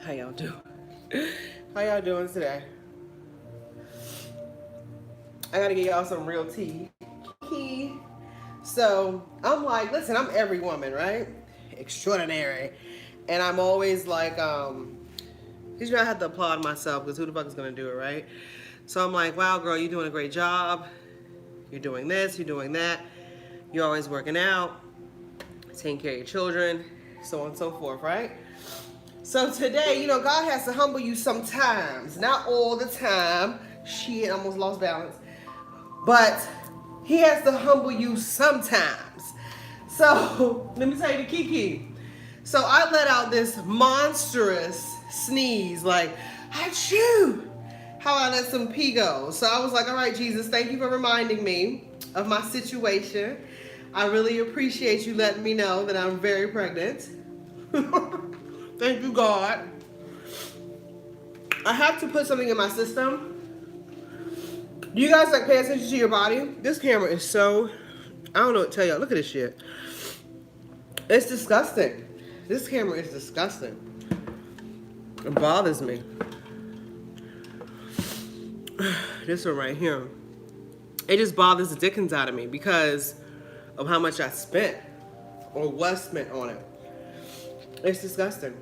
How y'all doing? How y'all doing today? I gotta get y'all some real tea. Key. So I'm like, listen, I'm every woman, right? Extraordinary. And I'm always like, because I have to applaud myself because who the fuck is gonna do it, right? So I'm like, wow, girl, you're doing a great job. You're doing this, you're doing that. You're always working out, taking care of your children, so on and so forth, right? So today, God has to humble you sometimes. Not all the time. Shit, almost lost balance. But he has to humble you sometimes. So let me tell you the kiki. So I let out this monstrous sneeze, like, achoo! How I let some pee go. So I was like, all right, Jesus, thank you for reminding me of my situation. I really appreciate you letting me know that I'm very pregnant. Thank you, God. I have to put something in my system. Do you guys like pay attention to your body? This camera is so, I don't know what to tell y'all. Look at this shit. It's disgusting. This camera is disgusting. It bothers me. This one right here. It just bothers the dickens out of me because of how much I spent or was spent on it. It's disgusting.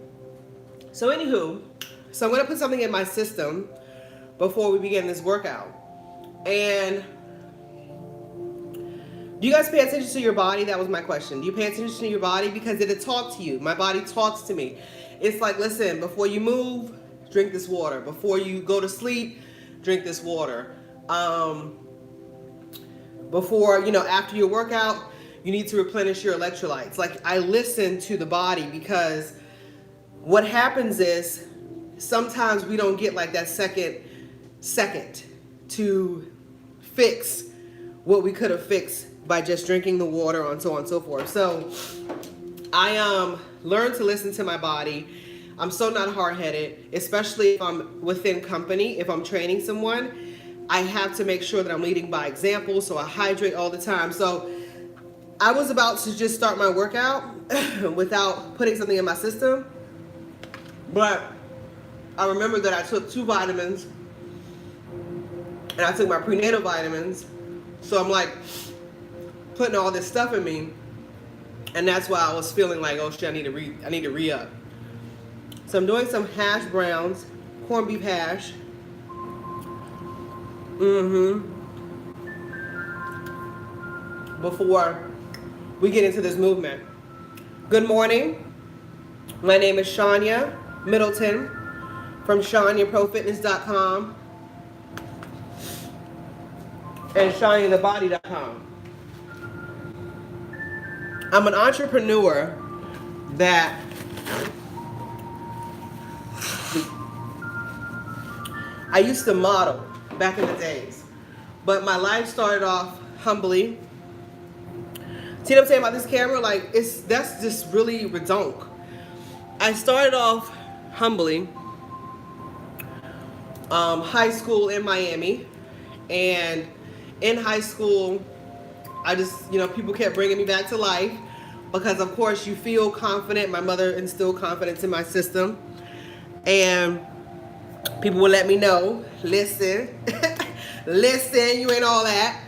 So anywho, so I'm gonna put something in my system before we begin this workout. And do you guys pay attention to your body? That was my question. Do you pay attention to your body? Because it'll talk to you. My body talks to me. It's like, listen, before you move, drink this water. Before you go to sleep, drink this water. Before, after your workout, you need to replenish your electrolytes. Like, I listen to the body because what happens is sometimes we don't get like that second to fix what we could have fixed by just drinking the water and so on and so forth. So I learned to listen to my body. I'm so not hard-headed, especially if I'm within company. If I'm training someone, I have to make sure that I'm leading by example, so I hydrate all the time. So I was about to just start my workout without putting something in my system, but I remember that I took 2 vitamins and I took my prenatal vitamins. So I'm like putting all this stuff in me, and that's why I was feeling like, oh shit, I need to re-up. So I'm doing some hash browns, corned beef hash. Before we get into this movement. Good morning. My name is Shania Middleton from ShaniaProFitness.com and ShaniaTheBody.com. I'm an entrepreneur that I used to model back in the days, but my life started off humbly. See what I'm saying about this camera? Like, that's just really redonk. I started off humbly, high school in Miami, and in high school, I just, people kept bringing me back to life because, of course, you feel confident. My mother instilled confidence in my system, and people would let me know, listen, listen, you ain't all that.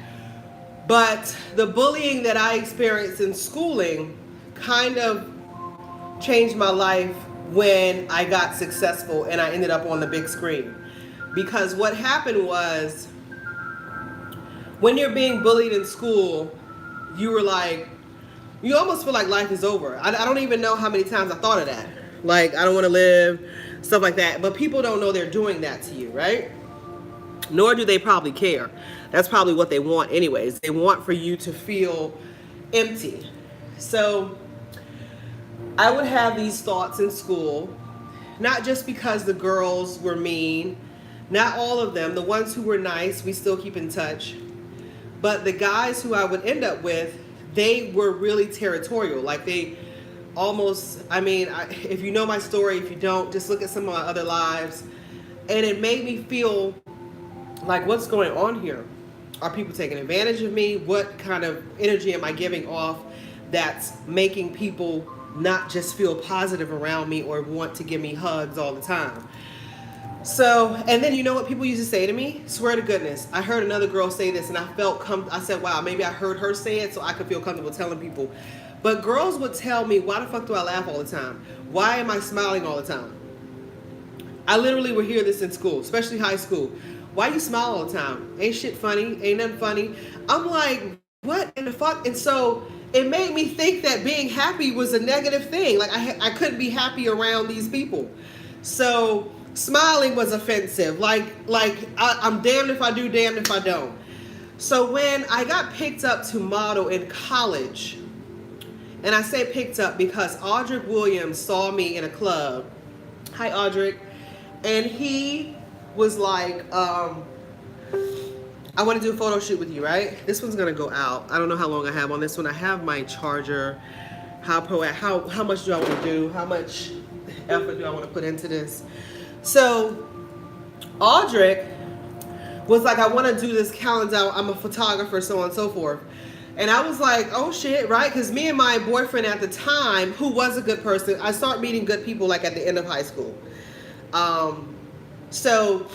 But the bullying that I experienced in schooling kind of changed my life when I got successful and I ended up on the big screen. Because what happened was, when you're being bullied in school, you almost feel like life is over. I don't even know how many times I thought of that. Like, I don't want to live, stuff like that. But people don't know they're doing that to you, right? Nor do they probably care. That's probably what they want anyways. They want for you to feel empty. So I would have these thoughts in school, not just because the girls were mean, not all of them. The ones who were nice, we still keep in touch. But the guys who I would end up with, they were really territorial. Like, they almost, if you know my story, if you don't, just look at some of my other lives. And it made me feel like, what's going on here? Are people taking advantage of me? What kind of energy am I giving off that's making people not just feel positive around me or want to give me hugs all the time. So, and then you know what people used to say to me? Swear to goodness, I heard another girl say this and I felt, I said, wow, maybe I heard her say it so I could feel comfortable telling people. But girls would tell me, why the fuck do I laugh all the time? Why am I smiling all the time? I literally would hear this in school, especially high school. Why you smile all the time? Ain't shit funny, ain't nothing funny. I'm like, what in the fuck? And so it made me think that being happy was a negative thing. Like I couldn't be happy around these people. So smiling was offensive. I'm damned if I do, damned if I don't. So when I got picked up to model in college, and I say picked up because Audric Williams saw me in a club. Hi, Audric. And he was like, I want to do a photo shoot with you, right? This one's going to go out. I don't know how long I have on this one. I have my charger. How much do I want to do? How much effort do I want to put into this? So Audric was like, I want to do this calendar. I'm a photographer, so on and so forth. And I was like, oh shit, right? Because me and my boyfriend at the time, who was a good person, I started meeting good people like at the end of high school. So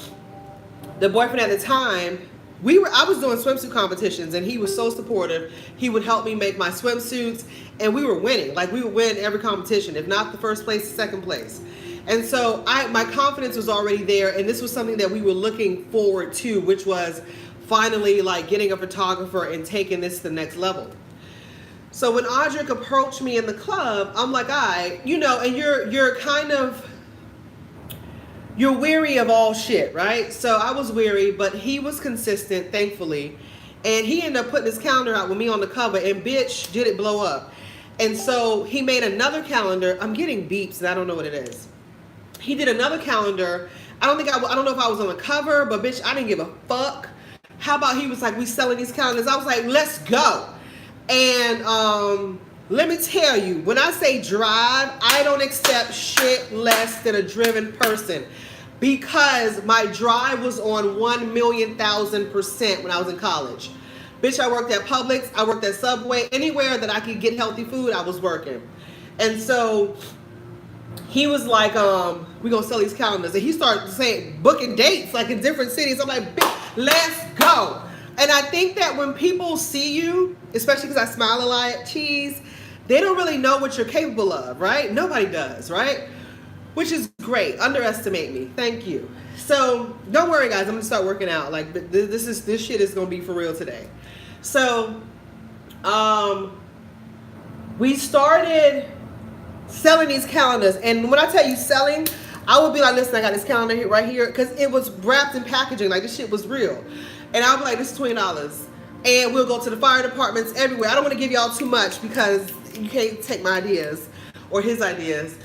the boyfriend at the time, I was doing swimsuit competitions and he was so supportive. He would help me make my swimsuits and we were winning. Like we would win every competition, if not the first place, second place. And so my confidence was already there, and this was something that we were looking forward to, which was finally like getting a photographer and taking this to the next level. So when Audric approached me in the club, I'm like, and you're weary of all shit, right? So I was weary, but he was consistent, thankfully. And he ended up putting his calendar out with me on the cover, and bitch, did it blow up. And so he made another calendar. I'm getting beeps and I don't know what it is. He did another calendar. I don't know if I was on the cover, but bitch, I didn't give a fuck. How about he was like, we selling these calendars? I was like, let's go. And let me tell you, when I say drive, I don't accept shit less than a driven person, because my drive was on 1,000,000% when I was in college. Bitch, I worked at Publix, I worked at Subway, anywhere that I could get healthy food, I was working. And so he was like, we're gonna sell these calendars. And he started saying, booking dates like in different cities. I'm like, bitch, let's go. And I think that when people see you, especially because I smile a lot, cheese, they don't really know what you're capable of, right? Nobody does, right? Which is great. Underestimate me. Thank you. So don't worry, guys. I'm gonna start working out. Like this shit is gonna be for real today. So we started selling these calendars, and when I tell you selling, I would be like, listen, I got this calendar here, right here, because it was wrapped in packaging. Like this shit was real, and I'll be like, this is $20, and we'll go to the fire departments everywhere. I don't want to give y'all too much because you can't take my ideas or his ideas.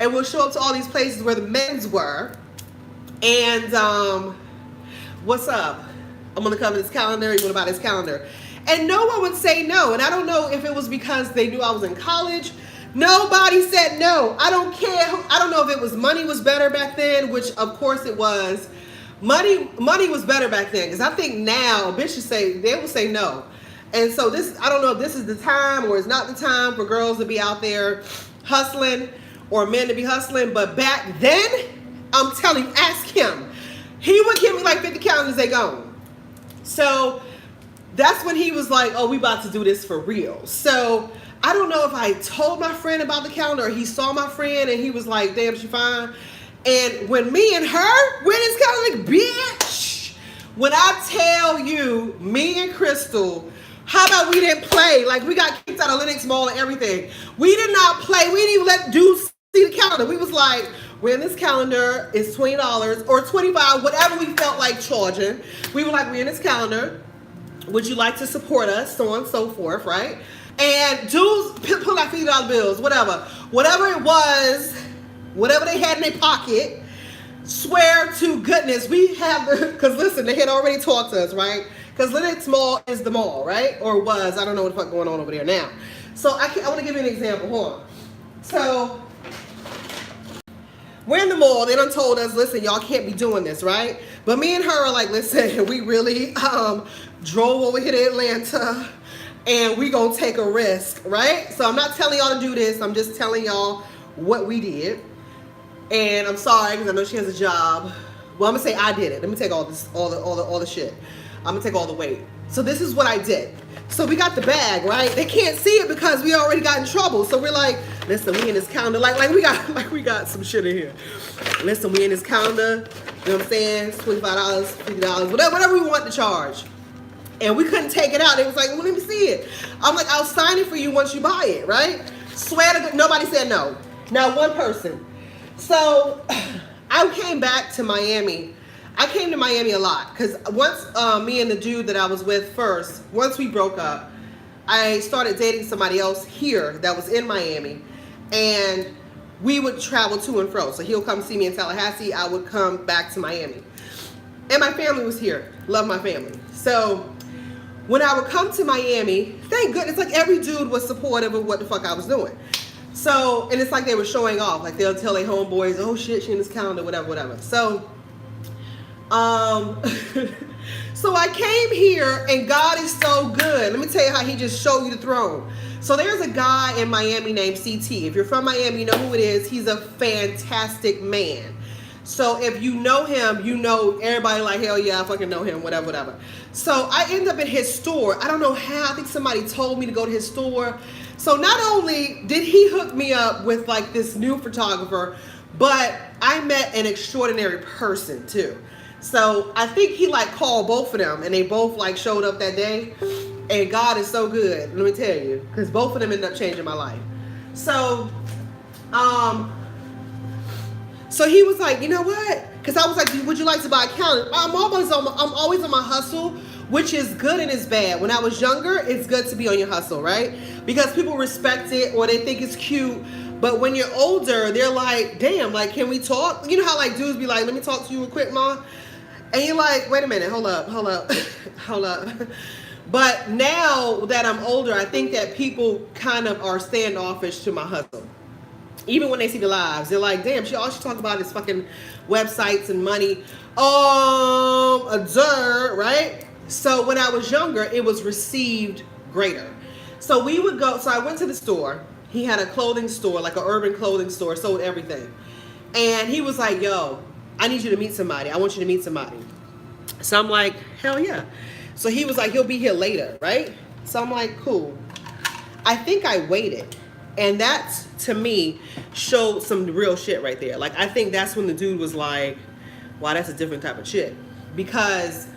And we'll show up to all these places where the men's were. And what's up? I'm gonna cover this calendar. You wanna buy this calendar? And no one would say no. And I don't know if it was because they knew I was in college. Nobody said no. I don't care. I don't know if it was money was better back then, which of course it was. Money was better back then, because I think now bitches they will say no. And so I don't know if this is the time or it's not the time for girls to be out there hustling or men to be hustling. But back then, I'm telling you, ask him. He would give me like 50 calendars, they gone. So that's when he was like, oh, we about to do this for real. So I don't know if I told my friend about the calendar or he saw my friend and he was like, damn, she fine. And when me and her went in this calendar, like, bitch, when I tell you, me and Crystal, how about we didn't play? Like, we got kicked out of Lenox Mall and everything. We did not play. We didn't even let dudes see the calendar. We was like, we're in this calendar. It's $20 or $25, whatever we felt like charging. We were like, we're in this calendar. Would you like to support us? So on and so forth, right? And dudes pull out $50 bills, whatever it was, whatever they had in their pocket. Swear to goodness, we have because listen, they had already talked to us, right? Because Lenox Mall is the mall, right? Or was. I don't know what the fuck going on over there now. So I want to give you an example. Hold on. So we're in the mall. They done told us, listen, y'all can't be doing this, right? But me and her are like, listen, we really drove over here to Atlanta. and we gonna take a risk, right? So I'm not telling y'all to do this. I'm just telling y'all what we did. And I'm sorry because I know she has a job. Well, I'm gonna say I did it. Let me take all this, all the shit. I'm gonna take all the weight. So this is what I did. So we got the bag, right? They can't see it because we already got in trouble. So we're like, listen, we in this calendar, like we got some shit in here. Listen, we in this calendar. You know what I'm saying? $25, $50, whatever we want to charge. And we couldn't take it out. They was like, well, let me see it. I'm like, I'll sign it for you once you buy it, right? Swear to God, nobody said no. Not one person. So I came back to Miami. I came to Miami a lot because once me and the dude that I was with first, once we broke up, I started dating somebody else here that was in Miami, and we would travel to and fro. So he'll come see me in Tallahassee. I would come back to Miami. And my family was here. Love my family. So when I would come to Miami, thank goodness, like every dude was supportive of what the fuck I was doing. So, and it's like they were showing off. Like they'll tell their homeboys, oh shit, she in this calendar, whatever. So, so I came here and God is so good. Let me tell you how he just showed you the throne. So there's a guy in Miami named CT. If you're from Miami, you know who it is. He's a fantastic man. So if you know him, you know everybody like, hell yeah, I fucking know him, whatever. So I end up at his store. I don't know how. I think somebody told me to go to his store. So not only did he hook me up with like this new photographer, but I met an extraordinary person too. So I think he like called both of them and they both like showed up that day. And God is so good, let me tell you, because both of them ended up changing my life. So, so he was like, you know what? Because I was like, would you like to buy a calendar? I'm always on my hustle, which is good and is bad. When I was younger, it's good to be on your hustle, right? Because people respect it or they think it's cute. But when you're older, they're like, damn, like, can we talk? You know how like dudes be like, let me talk to you real quick, ma? And you're like, wait a minute, hold up. But now that I'm older, I think that people kind of are standoffish to my hustle. Even when they see the lives, they're like, damn, all she talk about is fucking websites and money. Right? So when I was younger, it was received greater. So we would go, so I went to the store. He had a clothing store, like an urban clothing store, sold everything. And he was like, yo, I need you to meet somebody. I want you to meet somebody. So I'm like, hell yeah. So he was like, he'll be here later, right? So I'm like, cool. I think I waited. And that, to me, showed some real shit right there. Like, I think that's when the dude was like, wow, that's a different type of shit. Because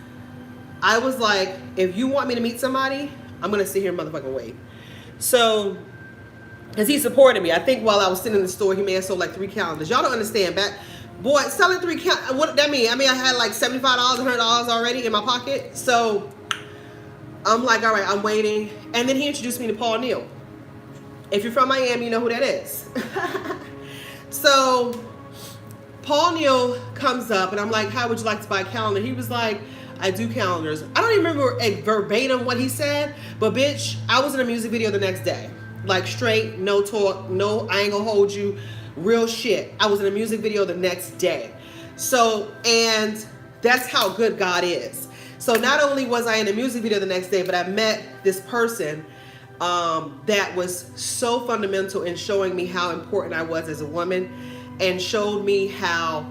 I was like, if you want me to meet somebody, I'm going to sit here and motherfucking wait. So, because he supported me. I think while I was sitting in the store, he may have sold like 3 calendars. Y'all don't understand. Boy, selling 3 calendars, what that mean? I mean, I had like $75, $100 already in my pocket. So, I'm like, all right, I'm waiting. And then he introduced me to Paul Neal. If you're from Miami, you know who that is. So Paul Neal comes up and I'm like, how would you like to buy a calendar? He was like, I do calendars. I don't even remember verbatim what he said, but bitch, I was in a music video the next day. Like straight, no talk, no, I ain't gonna hold you, real shit. I was in a music video the next day. So, and that's how good God is. So not only was I in a music video the next day, but I met this person that was so fundamental in showing me how important I was as a woman and showed me how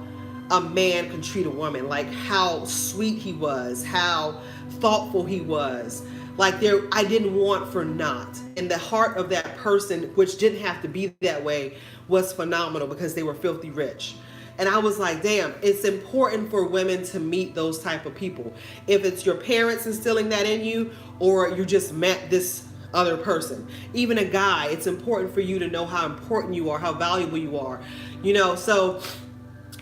a man can treat a woman, like how sweet he was, how thoughtful he was. Like I didn't want for naught. And the heart of that person, which didn't have to be that way, was phenomenal because they were filthy rich. And I was like, damn, it's important for women to meet those type of people. If it's your parents instilling that in you, or you just met this other person, even a guy, it's important for you to know how important you are, how valuable you are, you know. So,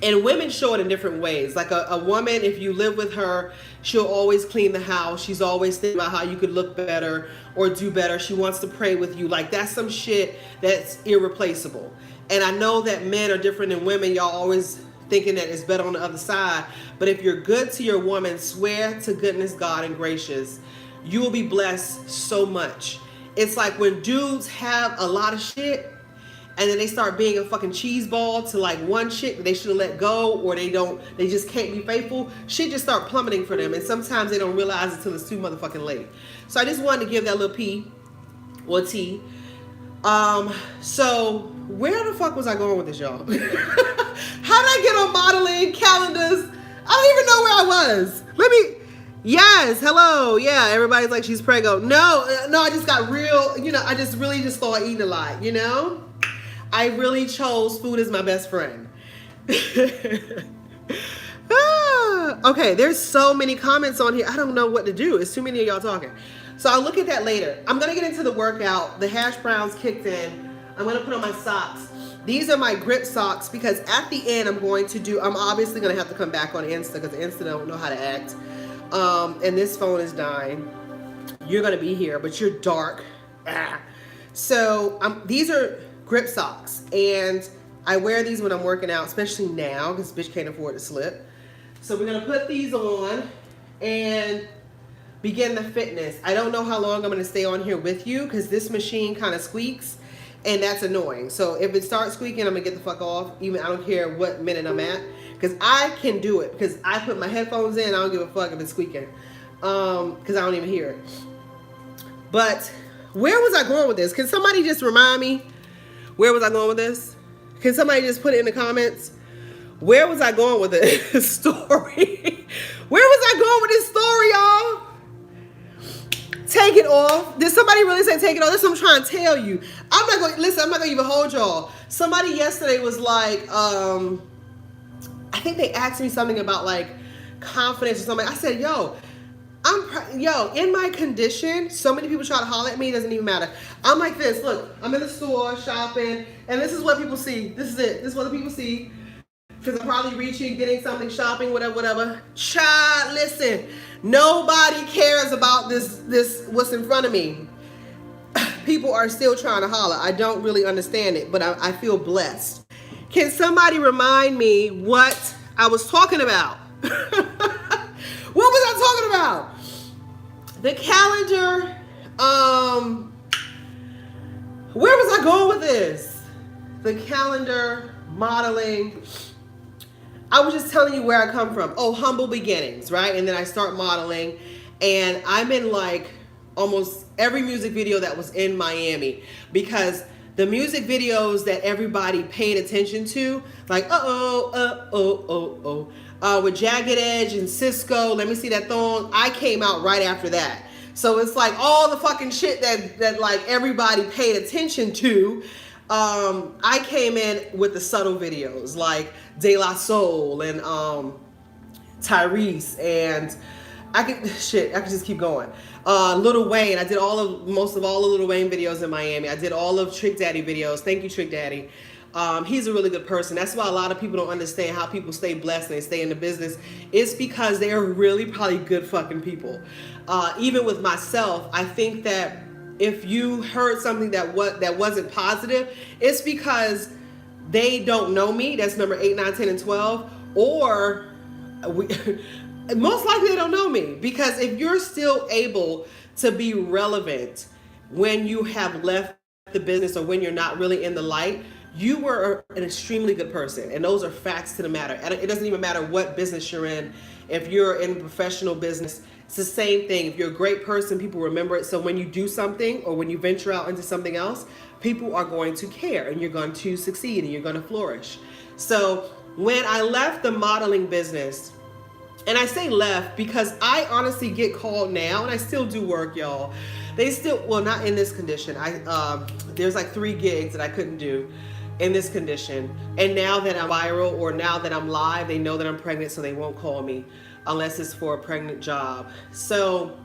and women show it in different ways. Like a woman, if you live with her, she'll always clean the house. She's always thinking about how you could look better or do better. She wants to pray with you. Like that's some shit that's irreplaceable. And I know that men are different than women. Y'all always thinking that it's better on the other side. But if you're good to your woman, swear to goodness, God and gracious, you will be blessed so much. It's like when dudes have a lot of shit and then they start being a fucking cheese ball to like one chick that they should have let go, or they just can't be faithful. Shit just start plummeting for them, and sometimes they don't realize it till it's too motherfucking late. So I just wanted to give that little P or T. So where the fuck was I going with this, y'all? How did I get on modeling, calendars? I don't even know where I was. Yes, hello. Yeah, everybody's like, she's preggo. No, I just got real, I just really just started eating a lot, I really chose food as my best friend. Okay, there's so many comments on here. I don't know what to do. It's too many of y'all talking. So I'll look at that later. I'm going to get into the workout. The hash browns kicked in. I'm going to put on my socks. These are my grip socks because at the end I'm obviously going to have to come back on Insta because Insta don't know how to act. And this phone is dying. You're going to be here, but you're dark. So these are grip socks, and I wear these when I'm working out, especially now because bitch can't afford to slip. So we're going to put these on and begin the fitness. I don't know how long I'm going to stay on here with you because this machine kind of squeaks, and that's annoying. So if it starts squeaking, I'm going to get the fuck off. I don't care what minute I'm at because I can do it because I put my headphones in. I don't give a fuck if it's squeaking because I don't even hear it. But where was I going with this? Can somebody just remind me? Where was I going with this? Can somebody just put it in the comments? Where was I going with this story? Where was I going with this story, y'all? Take it off. Did somebody really say take it off? That's what I'm trying to tell you. I'm not going to even hold y'all. Somebody yesterday was like, I think they asked me something about like confidence or something. I said, in my condition, so many people try to holler at me, it doesn't even matter. I'm like this, look, I'm in the store shopping, and this is what people see. This is it. This is what the people see. Because I'm probably reaching, getting something, shopping, whatever. Child, listen, nobody cares about this what's in front of me. People are still trying to holler. I don't really understand it, but I feel blessed. Can somebody remind me what I was talking about? What was I talking about? The calendar. Where was I going with this? The calendar, modeling. I was just telling you where I come from. Oh, humble beginnings, right? And then I start modeling, and I'm in like almost every music video that was in Miami because the music videos that everybody paid attention to, like with Jagged Edge and Cisco, Let Me See That Thong, I came out right after that. So it's like all the fucking shit that like everybody paid attention to. I came in with the subtle videos like De La Soul and Tyrese, and I could just keep going. Lil Wayne, I did most of all the Lil Wayne videos in Miami. I did all of Trick Daddy videos. Thank you, Trick Daddy. He's a really good person. That's why a lot of people don't understand how people stay blessed and they stay in the business. It's because they are really probably good fucking people. Even with myself, I think that if you heard something that wasn't positive, it's because they don't know me. That's number 8, 9, 10, and 12. Or most likely they don't know me. Because if you're still able to be relevant when you have left the business or when you're not really in the light, you were an extremely good person. And those are facts to the matter. And it doesn't even matter what business you're in. If you're in professional business, it's the same thing. If you're a great person, people remember it. So when you do something or when you venture out into something else, people are going to care and you're going to succeed and you're going to flourish. So when I left the modeling business, and I say left because I honestly get called now, and I still do work, y'all. Well, not in this condition. There's like 3 gigs that I couldn't do in this condition. And now that I'm viral or now that I'm live, they know that I'm pregnant, so they won't call me unless it's for a pregnant job. So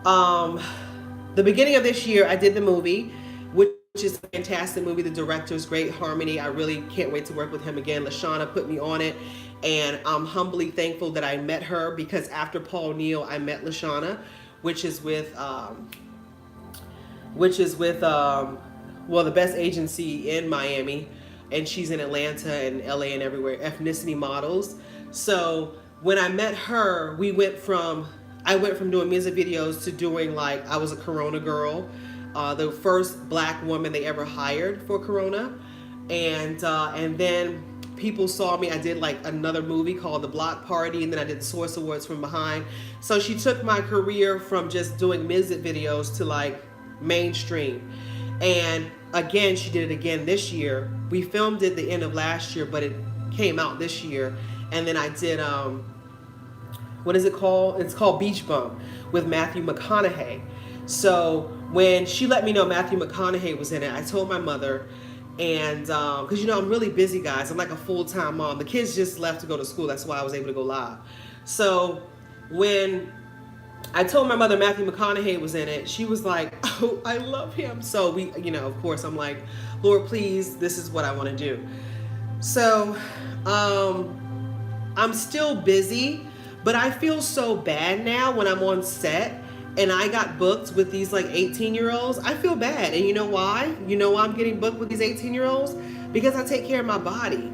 the beginning of this year, I did the movie, which is a fantastic movie. The director's great, Harmony. I really can't wait to work with him again. LaShawna put me on it, and I'm humbly thankful that I met her, because after Paul Neal, I met LaShawna, which is with the best agency in Miami, and she's in Atlanta and LA and everywhere, Ethnicity Models. So when I met her, I went from doing music videos to doing, like, I was a Corona girl, the first black woman they ever hired for Corona. and then people saw me. I did like another movie called The Block Party, and then I did the Source Awards from behind. So she took my career from just doing music videos to like mainstream. And again, she did it again this year. We filmed it the end of last year, but it came out this year. And then I did what is it called? It's called Beach Bum with Matthew McConaughey. So when she let me know Matthew McConaughey was in it, I told my mother. And because I'm really busy, guys. I'm like a full-time mom. The kids just left to go to school. That's why I was able to go live. So when I told my mother Matthew McConaughey was in it, she was like, oh, I love him. So we, of course, I'm like, Lord, please, this is what I want to do. So I'm still busy, but I feel so bad now when I'm on set and I got booked with these like 18-year-olds. I feel bad. And you know why? You know why I'm getting booked with these 18-year-olds? Because I take care of my body.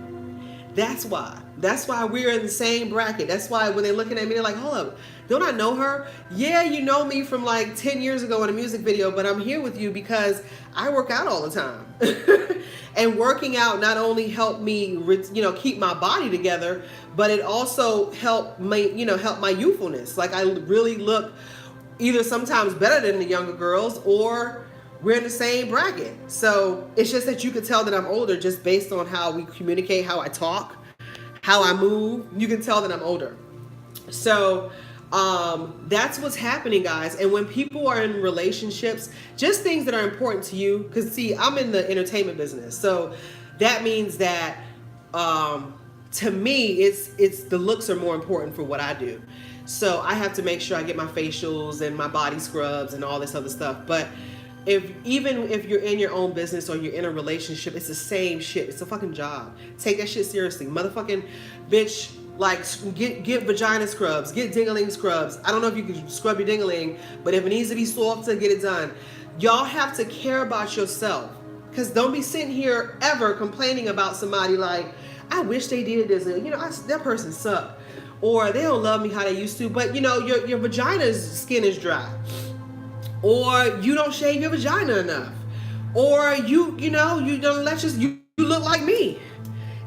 That's why. That's why we're in the same bracket. That's why when they're looking at me, they're like, hold up, don't I know her? Yeah, you know me from like 10 years ago in a music video, but I'm here with you because I work out all the time. And working out not only helped me, keep my body together, but it also helped me, help my youthfulness. Like I really look either sometimes better than the younger girls, or we're in the same bracket. So it's just that you could tell that I'm older just based on how we communicate, how I talk, how I move. You can tell that I'm older. So that's what's happening, guys. And when people are in relationships, just things that are important to you, because see, I'm in the entertainment business. So that means that to me, it's the looks are more important for what I do. So I have to make sure I get my facials and my body scrubs and all this other stuff. But even if you're in your own business or you're in a relationship, it's the same shit. It's a fucking job. Take that shit seriously. Motherfucking bitch, like get vagina scrubs, get dingling scrubs. I don't know if you can scrub your dingling, but if it needs to be soft, to get it done. Y'all have to care about yourself. Because don't be sitting here ever complaining about somebody like, I wish they did this. That person sucked. Or they don't love me how they used to. But your vagina's skin is dry. Or you don't shave your vagina enough. Or you don't you look like me.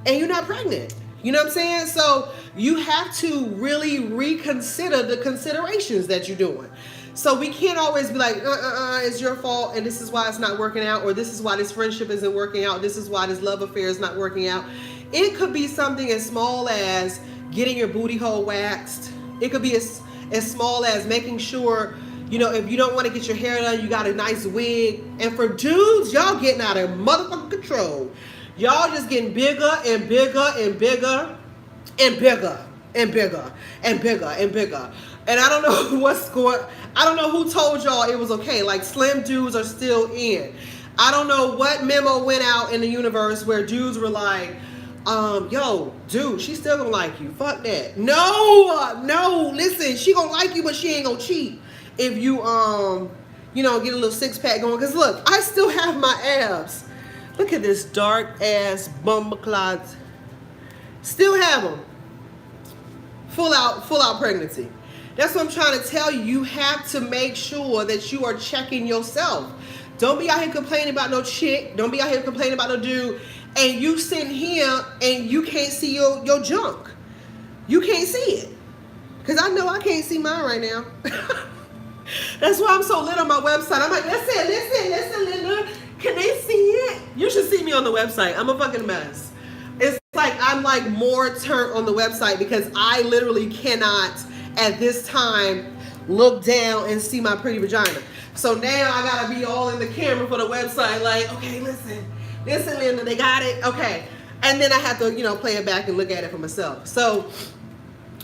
And you're not pregnant. You know what I'm saying? So you have to really reconsider the considerations that you're doing. So we can't always be like, it's your fault, and this is why it's not working out, or this is why this friendship isn't working out, this is why this love affair is not working out. It could be something as small as getting your booty hole waxed. It could be as small as making sure, if you don't want to get your hair done, you got a nice wig. And for dudes, y'all getting out of motherfucking control. Y'all just getting bigger and bigger and bigger and bigger and bigger and bigger and bigger. And I don't know I don't know who told y'all it was okay. Like slim dudes are still in. I don't know what memo went out in the universe where dudes were like, yo, dude, she still gonna like you. Fuck that. No, listen, she gonna like you, but she ain't gonna cheat if you, get a little six pack going. Cause look, I still have my abs. Look at this dark ass bumbleclods. Still have them. Full out pregnancy. That's what I'm trying to tell you. You have to make sure that you are checking yourself. Don't be out here complaining about no chick. Don't be out here complaining about no dude. And you sitting here and you can't see your junk. You can't see it. Because I know I can't see mine right now. That's why I'm so lit on my website. I'm like, listen, Linda. Can they see it? You should see me on the website. I'm a fucking mess. It's like I'm like more turned on the website because I literally cannot at this time look down and see my pretty vagina. So now I gotta be all in the camera for the website like, okay, listen Linda, they got it, okay. And then I have to, play it back and look at it for myself. So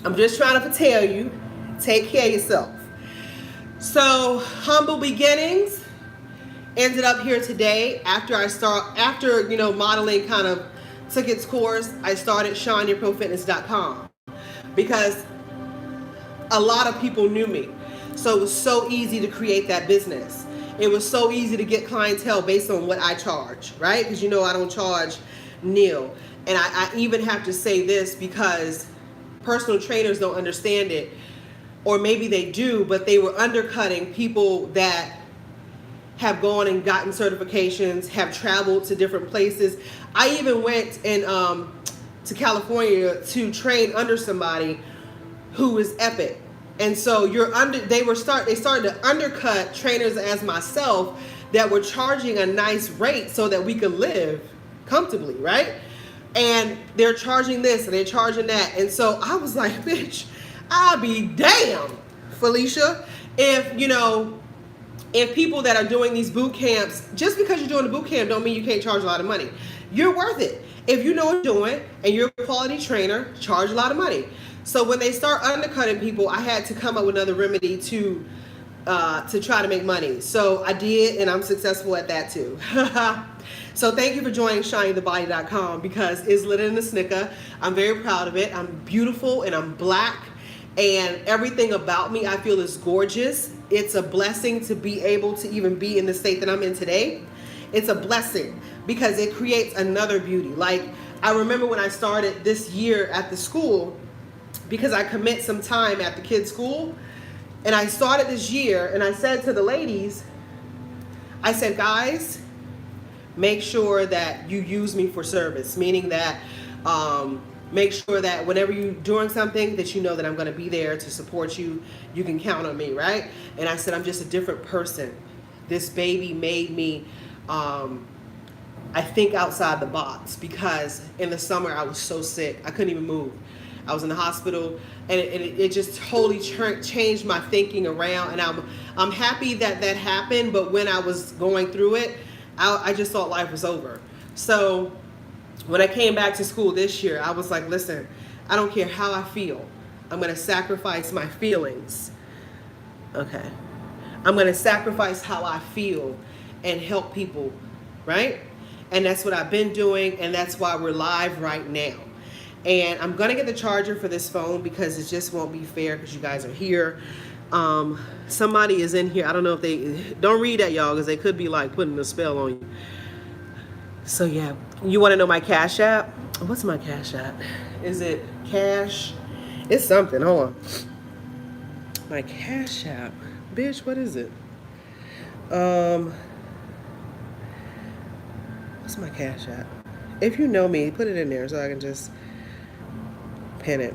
I'm just trying to tell you, take care of yourself. So humble beginnings ended up here today after modeling kind of took its course. I started shineyourprofitness.com because a lot of people knew me. So it was so easy to create that business. It was so easy to get clientele based on what I charge, right? Because I don't charge nil. And I even have to say this because personal trainers don't understand it. Or maybe they do, but they were undercutting people that have gone and gotten certifications, have traveled to different places. I even went to California to train under somebody who is epic. And so they started to undercut trainers as myself that were charging a nice rate so that we could live comfortably, right? And they're charging this and they're charging that. And so I was like, bitch, I'll be damned, Felicia, if people that are doing these boot camps, just because you're doing a boot camp don't mean you can't charge a lot of money. You're worth it. If you know what you're doing and you're a quality trainer, charge a lot of money. So when they start undercutting people, I had to come up with another remedy to try to make money. So I did, and I'm successful at that too. So thank you for joining ShinyTheBody.com, because it's lit in the snicker. I'm very proud of it. I'm beautiful and I'm black, and everything about me I feel is gorgeous. It's a blessing to be able to even be in the state that I'm in today. It's a blessing because it creates another beauty. Like, I remember when I started this year at the school, because I commit some time at the kids' school, and I started this year, and I said to the ladies, I said, guys, make sure that you use me for service, meaning that make sure that whenever you're doing something that you know that I'm going to be there to support you. You can count on me, right? And I said, I'm just a different person. This baby made me, I think, outside the box, because in the summer I was so sick. I couldn't even move. I was in the hospital, and it just totally changed my thinking around. And I'm happy that happened, but when I was going through it, I just thought life was over. So when I came back to school this year, I was like, listen, I don't care how I feel. I'm going to sacrifice my feelings. Okay. I'm going to sacrifice how I feel and help people, right? And that's what I've been doing, and that's why we're live right now. And I'm going to get the charger for this phone because it just won't be fair because you guys are here. Somebody is in here. I don't know if they... Don't read that, y'all, because they could be like putting a spell on you. So, yeah. You want to know my Cash App? What's my Cash App? Is it Cash? It's something. Hold on. My Cash App. Bitch, what is it? What's my Cash App? If you know me, put it in there so I can just pin it.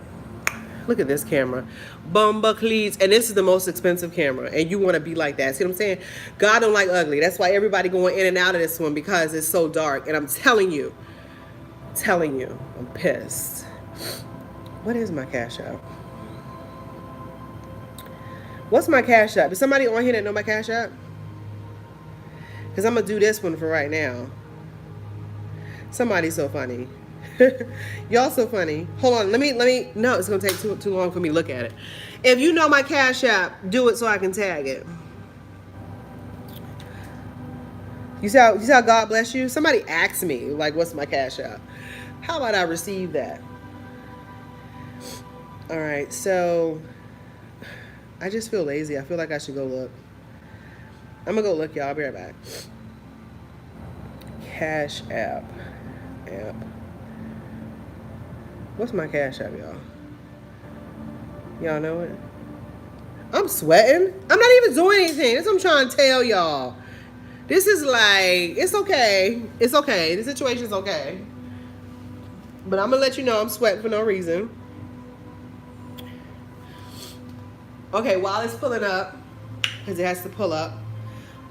Look at this camera. Bumbacles. And this is the most expensive camera. And you want to be like that. See what I'm saying? God don't like ugly. That's why everybody going in and out of this one, because it's so dark. And I'm telling you, I'm pissed. What is my Cash App? What's my Cash App? Is somebody on here that know my Cash App? Because I'm going to do this one for right now. Somebody's so funny. Y'all so funny. Hold on. Let me. No, it's going to take too long for me to look at it. If you know my Cash App, do it so I can tag it. You see how God bless you? Somebody asked me, like, what's my Cash App? How about I receive that? All right. So I just feel lazy. I feel like I should go look. I'm going to go look, y'all. I'll be right back. Cash App. What's my Cash App, y'all? Y'all know it? I'm sweating. I'm not even doing anything. That's what I'm trying to tell y'all. This is like, it's okay. It's okay. The situation's okay. But I'm going to let you know I'm sweating for no reason. Okay, while it's pulling up, because it has to pull up.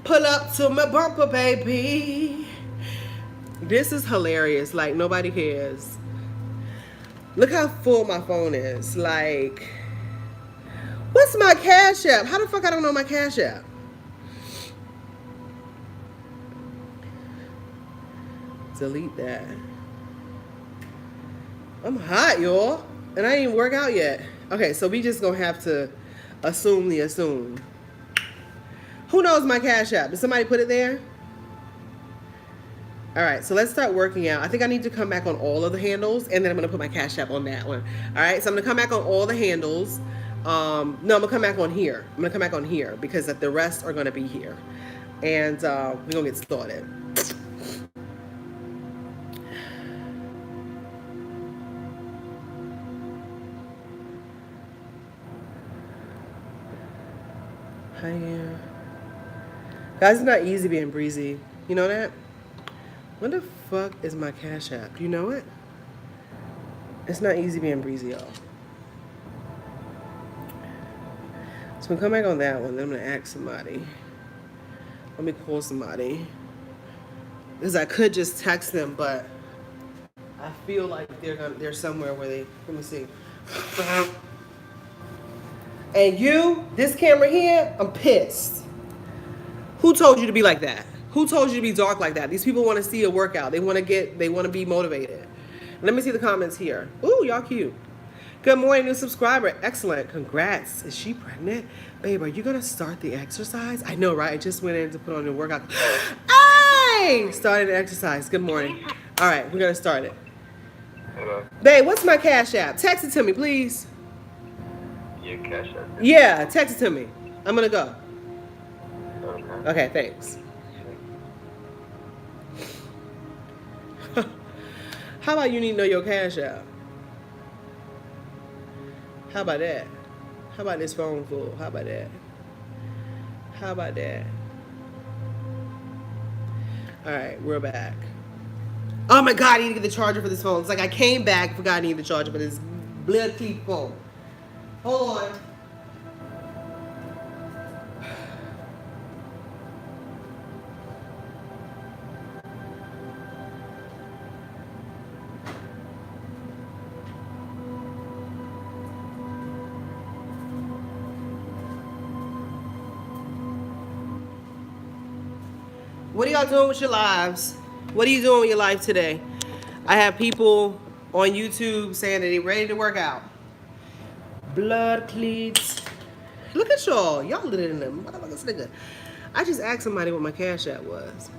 Pull up to my bumper, baby. This is hilarious. Like, nobody cares. Look how full my phone is. Like, what's my Cash App? How the fuck I don't know my Cash App? Delete that. I'm hot, y'all. And I ain't even work out yet. Okay, so we just gonna have to assume the assume. Who knows my Cash App? Did somebody put it there? All right, so let's start working out. I think I need to come back on all of the handles, and then I'm going to put my Cash App on that one. All right, so I'm going to come back on all the handles. No, I'm going to come back on here. I'm going to come back on here because the rest are going to be here. And we're going to get started. Hi, Guys, it's not easy being breezy. You know that? What the fuck is my Cash App? Do you know it? It's not easy being breezy, y'all. So we come back on that one. Then I'm gonna ask somebody. Let me call somebody. Because I could just text them, but I feel like they're somewhere where they. Let me see. And you, this camera here, I'm pissed. Who told you to be like that? Who told you to be dark like that? These people want to see a workout. They want to be motivated. Let me see the comments here. Ooh, y'all cute. Good morning, new subscriber. Excellent. Congrats. Is she pregnant? Babe, are you going to start the exercise? I know, right? I just went in to put on the workout. Hey! Started the exercise. Good morning. All right, we're going to start it. Hello. Babe, what's my Cash App? Text it to me, please. Your Cash App? Yeah, text it to me. I'm going to go. Okay. Okay, thanks. How about you need to know your Cash App? How about that? How about this phone full? How about that? How about that? All right, we're back. Oh my God, I need to get the charger for this phone. It's like I came back, forgot I need the charger for this blood clean phone. Hold on. What are y'all doing with your lives? What are you doing with your life today? I have people on YouTube saying that they're ready to work out. Blood cleats. Look at y'all. Y'all lit in them. Motherfuckers nigga. I just asked somebody what my Cash App was.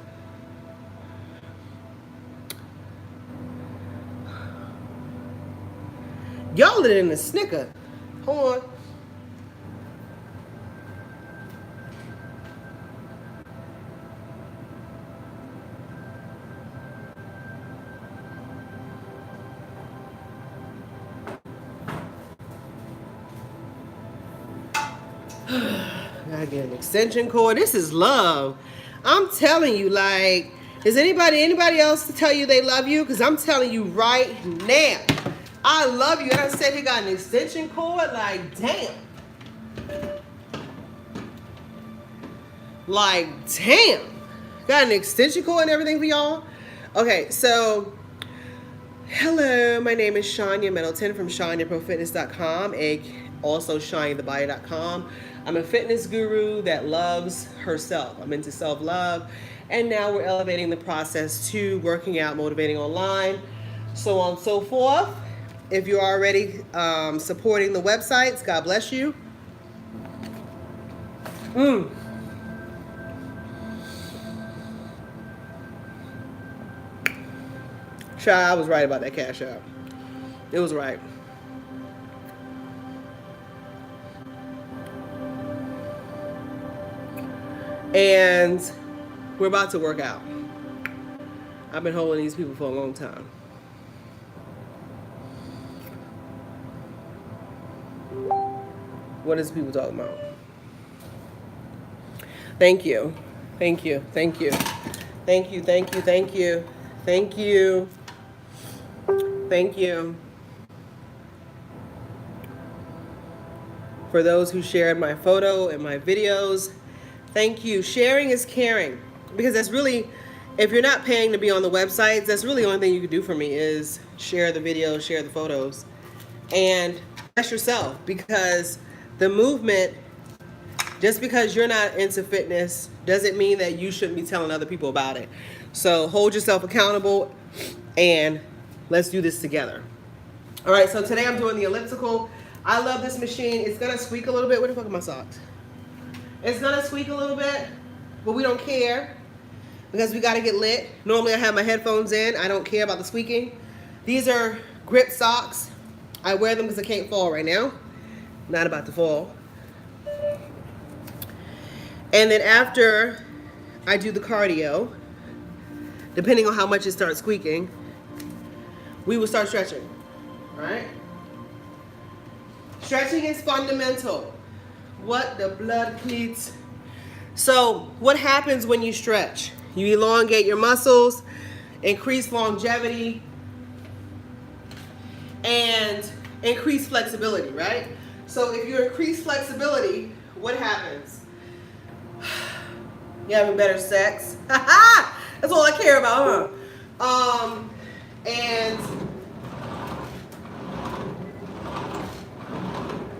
Y'all lit in the snicker. Hold on. Gotta get an extension cord. This is love. I'm telling you, like, is anybody else to tell you they love you? Because I'm telling you right now, I love you. And I said he got an extension cord. Like, damn. Like, damn. Got an extension cord and everything for y'all. Okay, so hello, my name is Shania Middleton from ShaniaProFitness.com, also ShaniaTheBody.com. I'm a fitness guru that loves herself. I'm into self-love, and now we're elevating the process to working out, motivating online, so on and so forth. If you're already supporting the websites, God bless you. Child, I was right about that Cash App. It was right. And we're about to work out. I've been holding these people for a long time. What is people talking about? Thank you. Thank you. Thank you. Thank you. Thank you. Thank you. Thank you. Thank you. For those who shared my photo and my videos, thank you. Sharing is caring. Because that's really, if you're not paying to be on the websites, that's really the only thing you can do for me is share the videos, share the photos, and bless yourself. Because the movement, just because you're not into fitness, doesn't mean that you shouldn't be telling other people about it. So hold yourself accountable and let's do this together. All right, so today I'm doing the elliptical. I love this machine. It's gonna squeak a little bit. Where the fuck are my socks? It's gonna squeak a little bit, but we don't care because we gotta get lit. Normally I have my headphones in. I don't care about the squeaking. These are grip socks. I wear them because I can't fall right now. Not about to fall. And then after I do the cardio, depending on how much it starts squeaking, we will start stretching, all right? Stretching is fundamental. What the blood cleats. So what happens when you stretch? You elongate your muscles, increase longevity, and increase flexibility, right? So if you increase flexibility, what happens? You're having better sex. That's all I care about, huh? And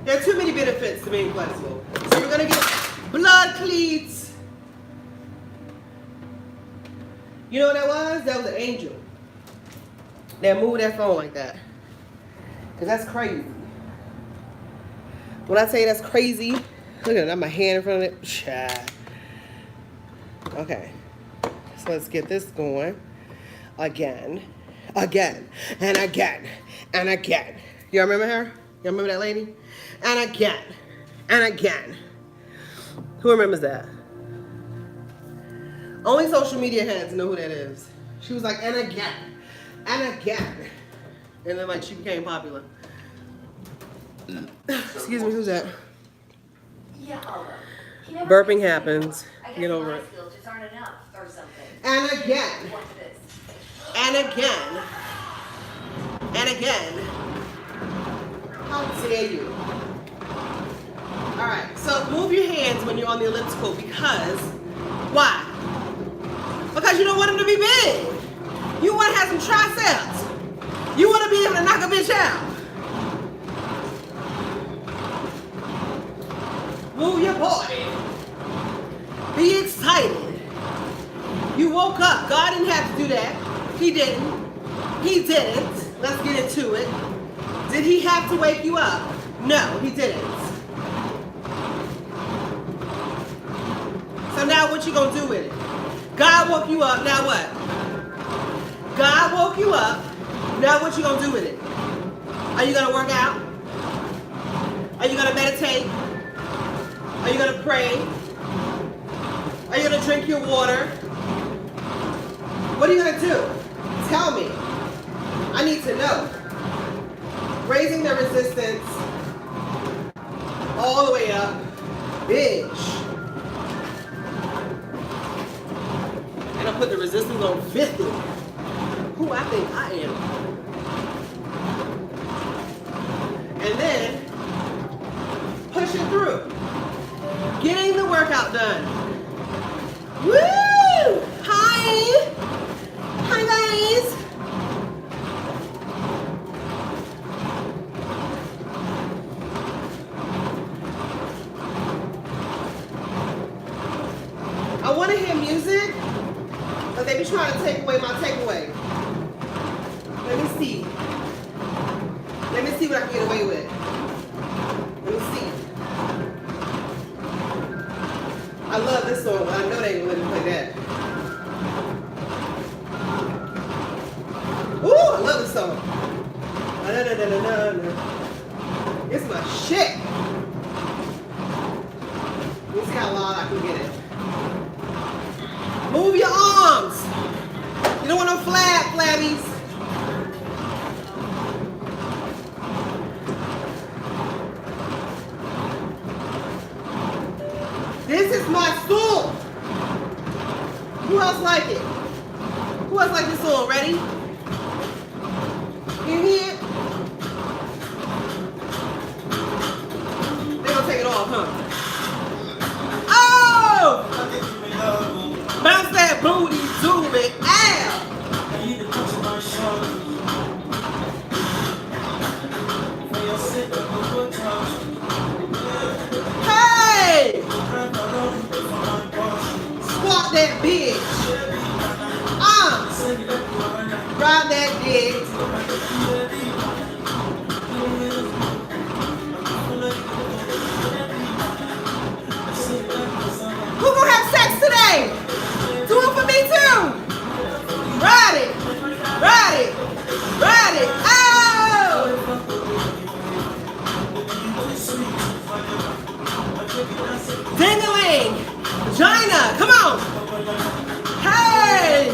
there are too many benefits to being flexible. So you're gonna get blood cleats. You know what that was? That was an angel that moved that phone like that. Because that's crazy. When I tell you that's crazy, look at it, I have my hand in front of it. Chat. Okay. So let's get this going. Again, and again, and again. Y'all remember her? Y'all remember that lady? And again, and again. Who remembers that? Only social media heads know who that is. She was like, and again, and again. And then like she became popular. Excuse me, who's that? Yeah, Burping happens. Get over it. Just aren't enough or something. And again. Watch this. And again. And again. How dare you? Alright, so move your hands when you're on the elliptical because why? Because you don't want them to be big. You want to have some triceps. You want to be able to knock a bitch out. Move your body. Be excited. You woke up. God didn't have to do that. He didn't. He didn't. Let's get into it. Did he have to wake you up? No, he didn't. So now what you gonna do with it? God woke you up, now what? God woke you up, now what you gonna do with it? Are you gonna work out? Are you gonna meditate? Are you gonna pray? Are you gonna drink your water? What are you gonna do? Tell me. I need to know. Raising the resistance all the way up. Bitch. And I put the resistance on 50. Who I think I am. And then push it through. Getting the workout done. Woo! Hi! Hi guys! I want to hear music, but they be trying to take away my takeaway. Let me see. Let me see what I can get away with. Let me see. I love this song, but I know they ain't gonna let me play that. Ooh, I love this song. It's my shit. Let's see how loud I can get it. Move your arms. You don't want no flabbies. This is my stool. Who else like it? Who else like this song? Ready? You hear it? They're gonna take it off, huh? Oh! Bounce that booty to me. Ow! Hey! Squat that bitch. Ride that dick. Who gonna have sex today? Do it for me too. Ride it. Ride it. Ride it. Oh! Ding-a-ling. Vagina. Come on. Hey!